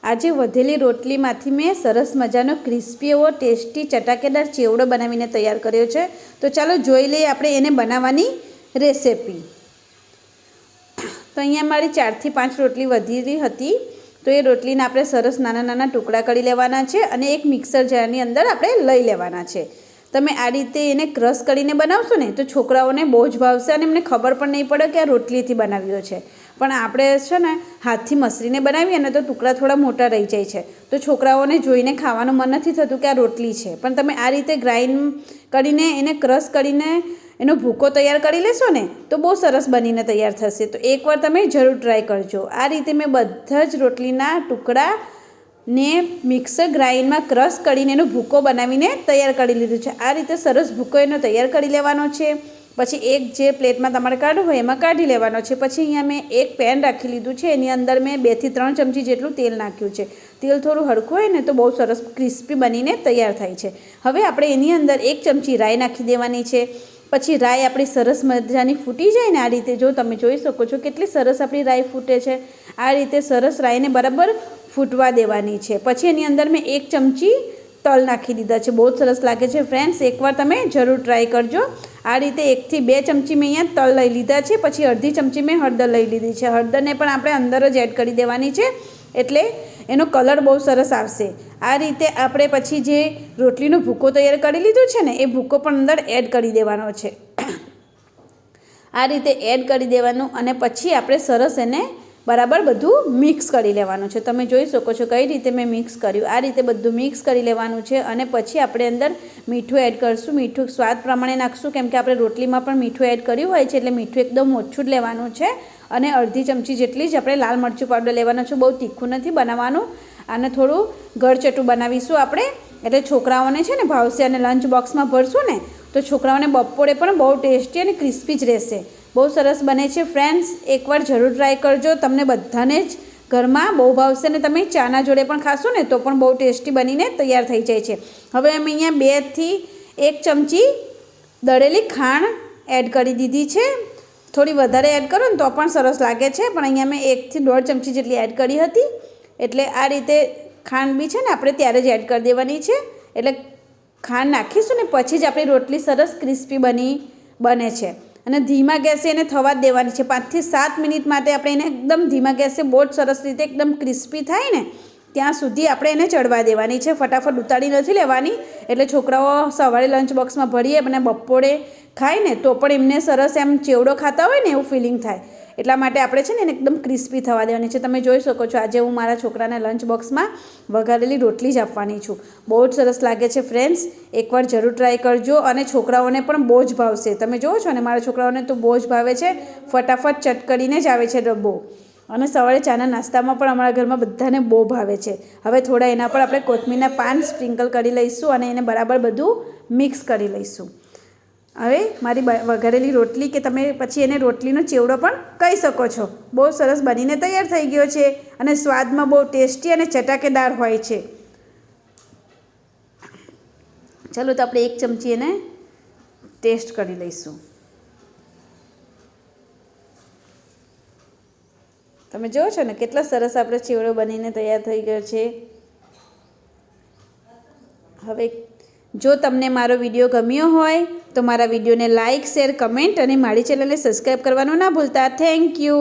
આજે વધેલી રોટલીમાંથી મેં સરસ મજાનો ક્રિસ્પી એવો ટેસ્ટી ચટાકેદાર ચેવડો બનાવીને તૈયાર કર્યો છે. તો ચાલો જોઈ લઈએ આપણે એને બનાવવાની રેસિપી. તો અહીંયા મારી 4 થી 5 રોટલી વધેલી હતી. તો એ રોટલીને આપણે સરસ નાના નાના ટુકડા કરી લેવાના છે અને એક મિક્સર જારની અંદર આપણે લઈ લેવાના છે. તમે આ રીતે એને ક્રશ કરીને બનાવશો ને તો છોકરાઓને બહુ જ ભાવશે અને એમને ખબર પણ નહીં પડે કે આ રોટલીથી બનાવ્યો છે. પણ આપણે છે ને હાથથી મસળીને બનાવીએ ને તો ટુકડા થોડા મોટા રહી જાય છે. તો છોકરાઓને જોઈને ખાવાનું મન નથી થતું કે આ રોટલી છે. પણ તમે આ રીતે ગ્રાઇન્ડ કરીને એને ક્રશ કરીને એનો ભૂકો તૈયાર કરી લેશો ને તો બહુ સરસ બનીને તૈયાર થશે. તો એકવાર તમે જરૂર ટ્રાય કરજો. આ રીતે મેં બધા જ રોટલીના ટુકડા ને મિક્સર ગ્રાઇન્ડમાં ક્રશ કરીને એનો ભૂકો બનાવીને તૈયાર કરી લીધું છે. આ રીતે સરસ ભૂકો એનો તૈયાર કરી લેવાનો છે. પછી એક જે પ્લેટમાં તમારે કાઢવું હોય એમાં કાઢી લેવાનો છે. પછી અહીંયા મેં એક પેન રાખી લીધું છે. એની અંદર મેં 2 થી 3 ચમચી જેટલું તેલ નાખ્યું છે. તેલ થોડું હળખું હોય ને તો બહુ સરસ ક્રિસ્પી બનીને તૈયાર થાય છે. હવે આપણે એની અંદર 1 ચમચી રાઈ નાખી દેવાની છે. પછી રાઈ આપણી સરસ મજાની ફૂટી જાય ને આ રીતે જો તમે જોઈ શકો છો કેટલી સરસ આપણી રાઈ ફૂટે છે. આ રીતે સરસ રાઈને બરાબર ફૂટવા દેવાની છે. પછી એની અંદર મેં 1 ચમચી તલ નાખી દીધા છે. બહુ સરસ લાગે છે ફ્રેન્ડ્સ, એકવાર તમે જરૂર ટ્રાય કરજો. આ રીતે 1 થી 2 ચમચી મેં અહીંયા તલ લઈ લીધા છે. પછી અડધી ચમચી મેં હળદર લઈ લીધી છે. હળદરને પણ આપણે અંદર જ એડ કરી દેવાની છે એટલે એનો કલર બહુ સરસ આવશે. આ રીતે આપણે પછી જે રોટલીનો ભૂકો તૈયાર કરી લીધો છે ને એ ભૂકો પણ અંદર એડ કરી દેવાનો છે. આ રીતે એડ કરી દેવાનું અને પછી આપણે સરસ એને બરાબર બધું મિક્સ કરી લેવાનું છે. તમે જોઈ શકો છો કઈ રીતે મેં મિક્સ કર્યું. આ રીતે બધું મિક્સ કરી લેવાનું છે અને પછી આપણે અંદર મીઠું એડ કરીશું. મીઠું સ્વાદ પ્રમાણે નાખશું કેમ કે આપણે રોટલીમાં પણ મીઠું એડ કર્યું હોય છે એટલે મીઠું એકદમ ઓછું જ લેવાનું છે. અને અડધી ચમચી જેટલી જ આપણે લાલ મરચું પાવડર લેવાનો છે. બહુ તીખું નથી બનાવવાનું. અને થોડું ગળચટું બનાવીશું આપણે એટલે છોકરાઓને છે ને ભાવશે. અને લંચ બોક્સમાં ભરશું ને તો છોકરાઓને બપોરે પણ બહુ ટેસ્ટી અને ક્રિસ્પી જ રહેશે. બહુ સરસ બને છે ફ્રેન્ડ્સ, એકવાર જરૂર ટ્રાય કરજો. તમને બધાને જ ઘરમાં બહુ ભાવશે ને તમે ચાના જોડે પણ ખાશો ને તો પણ બહુ ટેસ્ટી બનીને તૈયાર થઈ જાય છે. હવે અમે અહીંયા 2 થી 1 ચમચી દળેલી ખાંડ એડ કરી દીધી છે. થોડી વધારે એડ કરો ને તો પણ સરસ લાગે છે. પણ અહીંયા મેં 1 થી 1.5 ચમચી જેટલી એડ કરી હતી. એટલે આ રીતે ખાંડ બી છે ને આપણે ત્યારે જ એડ કરી દેવાની છે. એટલે ખાંડ નાખીશું ને પછી જ આપણી રોટલી સરસ ક્રિસ્પી બને છે. અને ધીમા ગેસે એને થવા જ દેવાની છે. 5 થી 7 મિનિટ માટે આપણે એને એકદમ ધીમા ગેસે બહુ જ સરસ રીતે એકદમ ક્રિસ્પી થાય ને ત્યાં સુધી આપણે એને ચડવા દેવાની છે. ફટાફટ ઉતારી નથી લેવાની એટલે છોકરાઓ સવારે લંચ બોક્સમાં ભરીએ અને બપોરે ખાય ને તો પણ એમને સરસ એમ ચેવડો ખાતા હોય ને એવું ફિલિંગ થાય. એટલા માટે આપણે છે ને એને એકદમ ક્રિસ્પી થવા દેવાની છે. તમે જોઈ શકો છો આજે હું મારા છોકરાને લંચ બોક્સમાં વઘારેલી રોટલી જ આપવાની છું. બહુ જ સરસ લાગે છે ફ્રેન્ડ્સ, એકવાર જરૂર ટ્રાય કરજો. અને છોકરાઓને પણ બહુ જ ભાવશે. તમે જુઓ છો ને મારા છોકરાઓને તો બહુ જ ભાવે છે. ફટાફટ ચટ કરીને જ આવે છે ડબ્બો. અને સવારે ચાના નાસ્તામાં પણ અમારા ઘરમાં બધાને બહુ ભાવે છે. હવે થોડા એના પર આપણે કોથમીરના પાન સ્પ્રિંકલ કરી લઈશું અને એને બરાબર બધું મિક્સ કરી લઈશું. હવે મારી વઘારેલી રોટલી કે તમે પછી એને રોટલીનો ચેવડો પણ કહી શકો છો બહુ સરસ બનીને તૈયાર થઈ ગયો છે. અને સ્વાદમાં બહુ ટેસ્ટી અને ચટાકેદાર હોય છે. ચાલો તો આપણે 1 ચમચી એને ટેસ્ટ કરી લઈશું. તમે જુઓ છો ને કેટલો સરસ આપણો ચેવડો બનીને તૈયાર થઈ ગયો છે. હવે જો તમને મારો વિડીયો ગમ્યો હોય તો મારા વિડીયોને લાઇક, શેર, કમેન્ટ અને મારી ચેનલને સબસ્ક્રાઈબ કરવાનું ના ભૂલતા. Thank you.